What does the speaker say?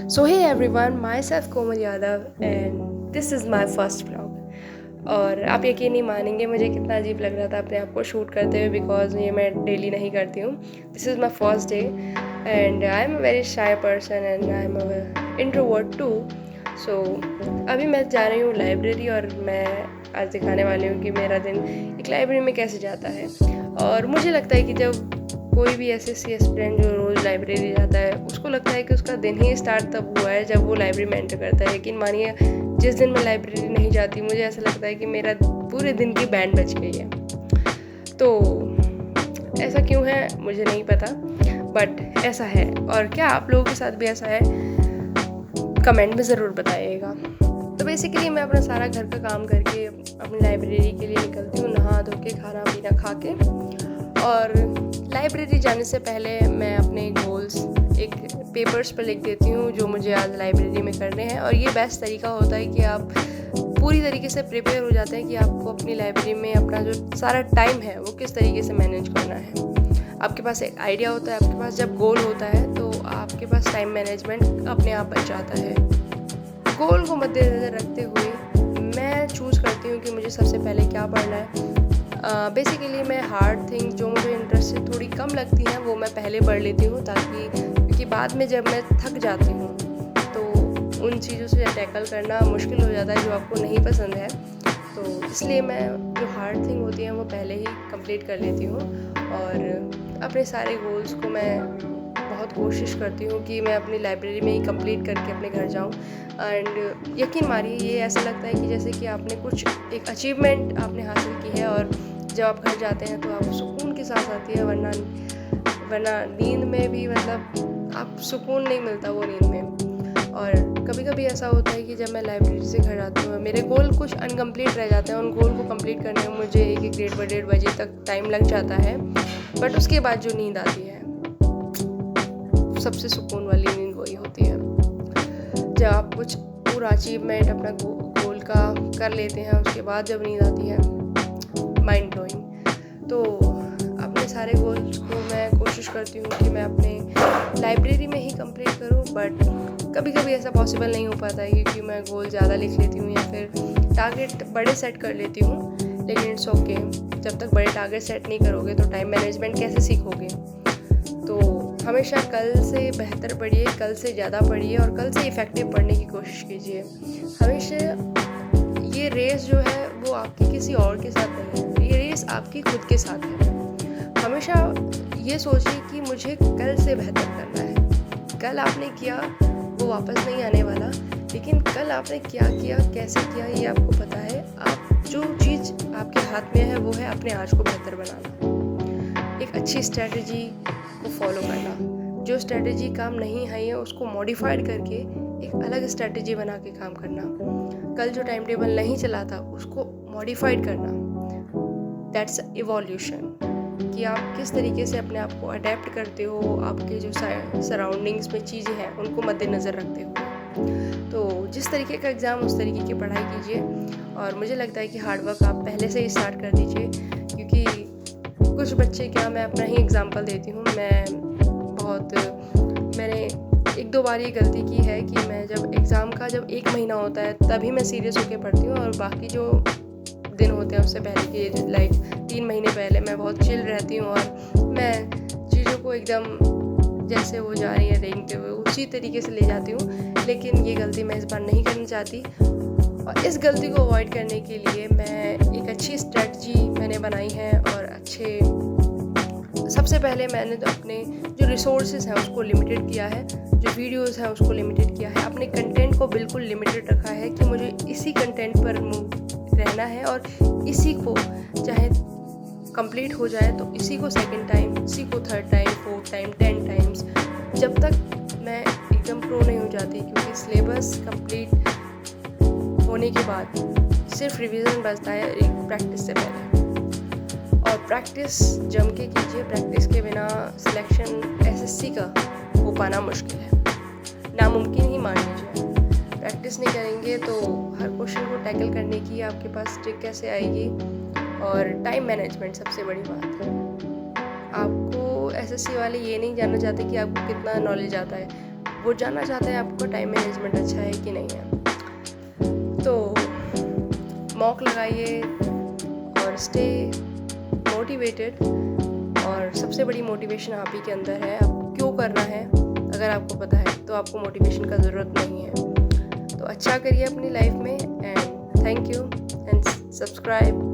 So hey everyone, myself Komal Yadav and this is my first vlog. और आप यकीन नहीं मानेंगे मुझे कितना अजीब लग रहा था अपने आप को शूट करते हुए, बिकॉज ये मैं डेली नहीं करती हूँ. This is my first day and I am a very shy person and I am a introvert too. So अभी मैं जा रही हूँ लाइब्रेरी और मैं आज दिखाने वाली हूँ कि मेरा दिन एक लाइब्रेरी में कैसे जाता है. और मुझे लगता है कि जब कोई भी एसएससी एस्पिरेंट जो रोज़ लाइब्रेरी जाता है उसको लगता है कि उसका दिन ही स्टार्ट तब हुआ है जब वो लाइब्रेरी में एंटर करता है. लेकिन मानिए जिस दिन मैं लाइब्रेरी नहीं जाती मुझे ऐसा लगता है कि मेरा पूरे दिन की बैंड बज गई है. तो ऐसा क्यों है मुझे नहीं पता, बट ऐसा है. और क्या आप लोगों के साथ भी ऐसा है? कमेंट में ज़रूर बताइएगा. तो बेसिकली मैं अपना सारा घर का काम करके अपनी लाइब्रेरी के लिए निकलती हूँ, नहा धो के खाना पीना खा के. और लाइब्रेरी जाने से पहले मैं अपने गोल्स एक पेपर्स पर लिख देती हूँ जो मुझे आज लाइब्रेरी में करने हैं. और ये बेस्ट तरीका होता है कि आप पूरी तरीके से प्रिपेयर हो जाते हैं कि आपको अपनी लाइब्रेरी में अपना जो सारा टाइम है वो किस तरीके से मैनेज करना है. आपके पास एक आइडिया होता है, आपके पास जब गोल होता है तो आपके पास टाइम मैनेजमेंट अपने आप बच जाता है. गोल को मद्देनज़र रखते हुए मैं चूज़ करती हूँ कि मुझे सबसे पहले क्या पढ़ना है. बेसिकली मैं हार्ड थिंग जो मुझे इंटरेस्ट से थोड़ी कम लगती हैं वो मैं पहले पढ़ लेती हूँ, ताकि क्योंकि बाद में जब मैं थक जाती हूँ तो उन चीज़ों से टैकल करना मुश्किल हो जाता है जो आपको नहीं पसंद है. तो इसलिए मैं जो हार्ड थिंग होती हैं वो पहले ही कंप्लीट कर लेती हूँ. और अपने सारे गोल्स को मैं बहुत कोशिश करती हूँ कि मैं अपनी लाइब्रेरी में ही कंप्लीट करके अपने घर जाऊँ. एंड यकीन मानिए ये ऐसा लगता है कि जैसे कि आपने कुछ एक अचीवमेंट आपने हासिल की है. और जब आप घर जाते हैं तो आप सुकून की सांस आती है, वरना नींद में भी मतलब आप सुकून नहीं मिलता वो नींद में. और कभी कभी ऐसा होता है कि जब मैं लाइब्रेरी से घर आती हूँ मेरे गोल कुछ अनकम्प्लीट रह जाते हैं. उन गोल को कंप्लीट करने में मुझे एक 1-1:30 बजे तक टाइम लग जाता है. बट उसके बाद जो नींद आती है सबसे सुकून वाली नींद वही होती है जब आप कुछ पूरा अचीवमेंट अपना गोल का कर लेते हैं. उसके बाद जब नींद आती है माइंड ब्लोइंग. तो अपने सारे गोल्स को मैं कोशिश करती हूँ कि मैं अपने लाइब्रेरी में ही कंप्लीट करूँ. बट कभी कभी ऐसा पॉसिबल नहीं हो पाता है क्योंकि मैं गोल ज़्यादा लिख लेती हूँ या फिर टारगेट बड़े सेट कर लेती हूँ. लेकिन इट्स ओके, जब तक बड़े टारगेट सेट नहीं करोगे तो टाइम मैनेजमेंट कैसे सीखोगे. तो हमेशा कल से बेहतर पढ़िए, कल से ज़्यादा पढ़िए और कल से इफ़ेक्टिव पढ़ने की कोशिश कीजिए. हमेशा ये रेस जो है वो आपकी किसी और के साथ नहीं है, ये रेस आपकी खुद के साथ है. हमेशा ये सोचिए कि मुझे कल से बेहतर करना है. कल आपने किया वो वापस नहीं आने वाला, लेकिन कल आपने क्या किया, कैसे किया, ये आपको पता है. आप जो चीज़ आपके हाथ में है वो है अपने आज को बेहतर बनाना, एक अच्छी स्ट्रैटेजी को फॉलो करना. जो स्ट्रैटेजी काम नहीं है उसको मॉडिफाइड करके एक अलग स्ट्रैटेजी बना के काम करना. कल जो टाइम टेबल नहीं चला था उसको मॉडिफाइड करना. दैट्स इवोल्यूशन, कि आप किस तरीके से अपने आप को अडेप्ट करते हो आपके जो सराउंडिंग्स में चीज़ें हैं उनको मद्देनज़र रखते हुए. तो जिस तरीके का एग्ज़ाम उस तरीके की पढ़ाई कीजिए. और मुझे लगता है कि हार्डवर्क आप पहले से ही स्टार्ट कर दीजिए, क्योंकि कुछ बच्चे, क्या मैं अपना ही एग्जांपल देती हूँ, मैंने 1-2 बार ये गलती की है कि मैं जब एग्ज़ाम का जब 1 महीना होता है तभी मैं सीरियस होकर पढ़ती हूँ. और बाकी जो दिन होते हैं उससे पहले के लाइक 3 महीने पहले मैं बहुत चिल रहती हूँ और मैं चीज़ों को एकदम जैसे वो जा रही है रेंगते हुए उसी तरीके से ले जाती हूँ. लेकिन ये गलती मैं इस बार नहीं करना चाहती. और इस गलती को अवॉइड करने के लिए मैं एक अच्छी स्ट्रेटजी मैंने बनाई है. और सबसे पहले मैंने तो अपने जो रिसोर्सेज हैं उसको लिमिटेड किया है, जो वीडियोस हैं उसको लिमिटेड किया है, अपने कंटेंट को बिल्कुल लिमिटेड रखा है कि मुझे इसी कंटेंट पर रहना है. और इसी को चाहे कंप्लीट हो जाए तो इसी को सेकंड टाइम, इसी को third time, fourth time, 10 times, जब तक मैं एकदम प्रो नहीं हो जाती. क्योंकि सिलेबस कंप्लीट होने के बाद सिर्फ रिवीजन बचता है एक प्रैक्टिस से पहले. और प्रैक्टिस जम के कीजिए. प्रैक्टिस के बिना सिलेक्शन एसएससी का हो पाना मुश्किल है, नामुमकिन ही मान लीजिए. प्रैक्टिस नहीं करेंगे तो हर क्वेश्चन को टैकल करने की आपके पास ट्रिक कैसे आएगी. और टाइम मैनेजमेंट सबसे बड़ी बात है. आपको एसएससी वाले ये नहीं जानना चाहते कि आपको कितना नॉलेज आता है. वो जानना चाहता है आपका टाइम मैनेजमेंट अच्छा है कि नहीं है। तो मॉक लगाइए और स्टे मोटिवेटेड। और सबसे बड़ी मोटिवेशन आप ही के अंदर है। आप क्यों करना है अगर आपको पता है तो आपको मोटिवेशन का ज़रूरत नहीं है। तो अच्छा करिए अपनी लाइफ में। And thank you and subscribe.